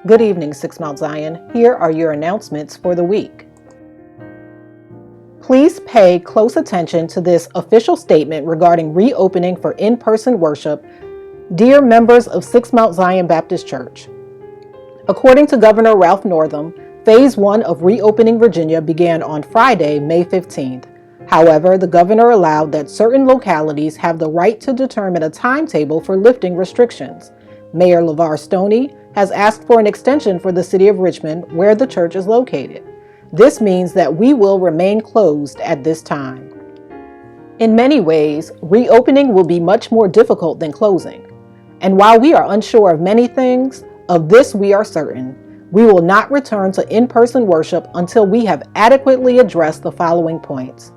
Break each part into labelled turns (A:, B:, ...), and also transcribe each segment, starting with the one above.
A: Good evening, Six Mount Zion. Here are your announcements for the week. Please pay close attention to this official statement regarding reopening for in-person worship. Dear members of Six Mount Zion Baptist Church, according to Governor Ralph Northam, Phase 1 of reopening Virginia began on Friday, May 15th. However, the governor allowed that certain localities have the right to determine a timetable for lifting restrictions. Mayor LeVar Stoney has asked for an extension for the city of Richmond, where the church is located. This means that we will remain closed at this time. In many ways, reopening will be much more difficult than closing. And while we are unsure of many things, of this we are certain: we will not return to in-person worship until we have adequately addressed the following points.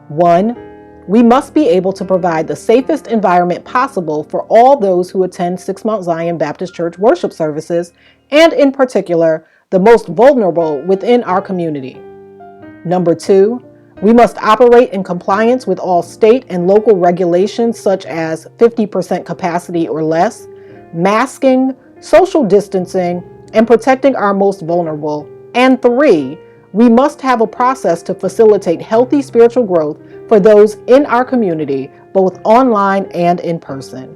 A: 1. We must be able to provide the safest environment possible for all those who attend Six Mount Zion Baptist Church worship services, and in particular, the most vulnerable within our community. Number 2, we must operate in compliance with all state and local regulations such as 50% capacity or less, masking, social distancing, and protecting our most vulnerable. And 3, we must have a process to facilitate healthy spiritual growth for those in our community, both online and in person.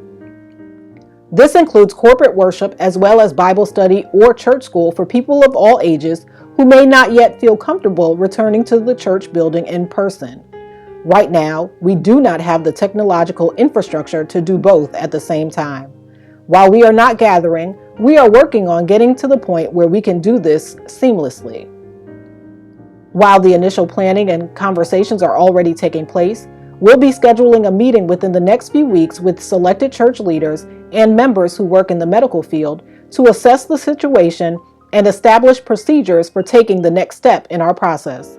A: This includes corporate worship as well as Bible study or church school for people of all ages who may not yet feel comfortable returning to the church building in person. Right now, we do not have the technological infrastructure to do both at the same time. While we are not gathering, we are working on getting to the point where we can do this seamlessly. While the initial planning and conversations are already taking place, we'll be scheduling a meeting within the next few weeks with selected church leaders and members who work in the medical field to assess the situation and establish procedures for taking the next step in our process.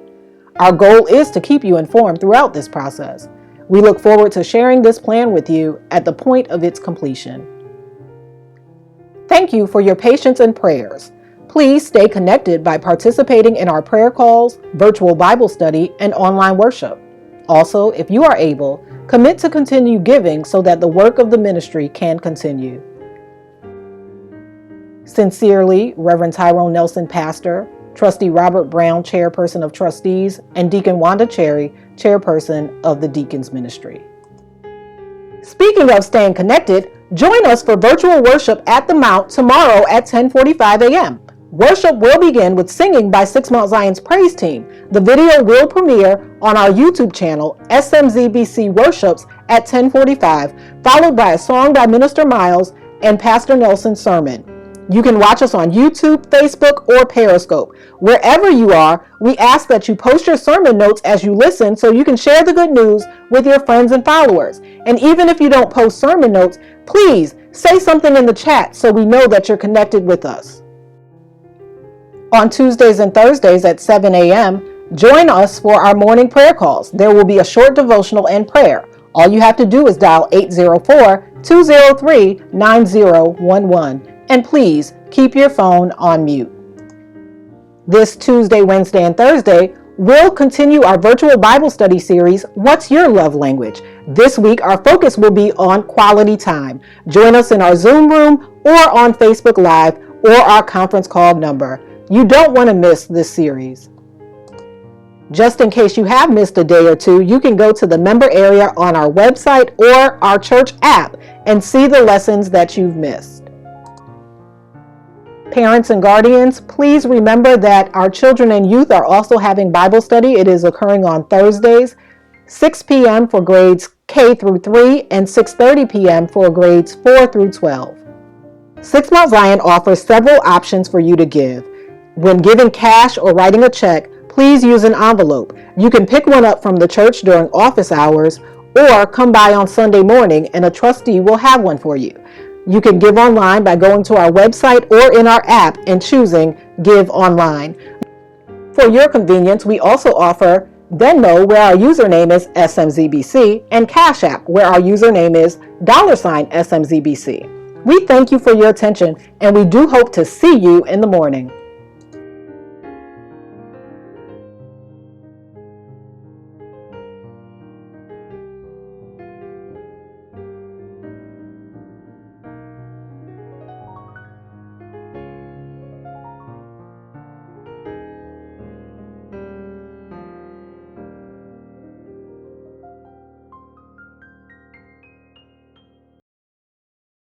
A: Our goal is to keep you informed throughout this process. We look forward to sharing this plan with you at the point of its completion. Thank you for your patience and prayers. Please stay connected by participating in our prayer calls, virtual Bible study, and online worship. Also, if you are able, commit to continue giving so that the work of the ministry can continue. Sincerely, Reverend Tyrone Nelson, Pastor, Trustee Robert Brown, Chairperson of Trustees, and Deacon Wanda Cherry, Chairperson of the Deacons Ministry. Speaking of staying connected, join us for virtual worship at the Mount tomorrow at 10:45 a.m. Worship will begin with singing by Six Mount Zion's praise team. The video will premiere on our YouTube channel, SMZBC Worships, at 10:45, followed by a song by Minister Miles and Pastor Nelson's sermon. You can watch us on YouTube, Facebook, or Periscope. Wherever you are, we ask that you post your sermon notes as you listen so you can share the good news with your friends and followers. And even if you don't post sermon notes, please say something in the chat so we know that you're connected with us. On Tuesdays and Thursdays at 7 a.m., join us for our morning prayer calls. There will be a short devotional and prayer. All you have to do is dial 804-203-9011. And please keep your phone on mute. This Tuesday, Wednesday, and Thursday, we'll continue our virtual Bible study series, What's Your Love Language? This week, our focus will be on quality time. Join us in our Zoom room or on Facebook Live or our conference call number. You don't want to miss this series. Just in case you have missed a day or two, you can go to the member area on our website or our church app and see the lessons that you've missed. Parents and guardians, please remember that our children and youth are also having Bible study. It is occurring on Thursdays, 6 p.m. for grades K through 3 and 6:30 p.m. for grades 4 through 12. Six Mount Zion offers several options for you to give. When giving cash or writing a check, please use an envelope. You can pick one up from the church during office hours or come by on Sunday morning and a trustee will have one for you. You can give online by going to our website or in our app and choosing Give Online. For your convenience, we also offer Venmo, where our username is SMZBC, and Cash App, where our username is $SMZBC. We thank you for your attention, and we do hope to see you in the morning.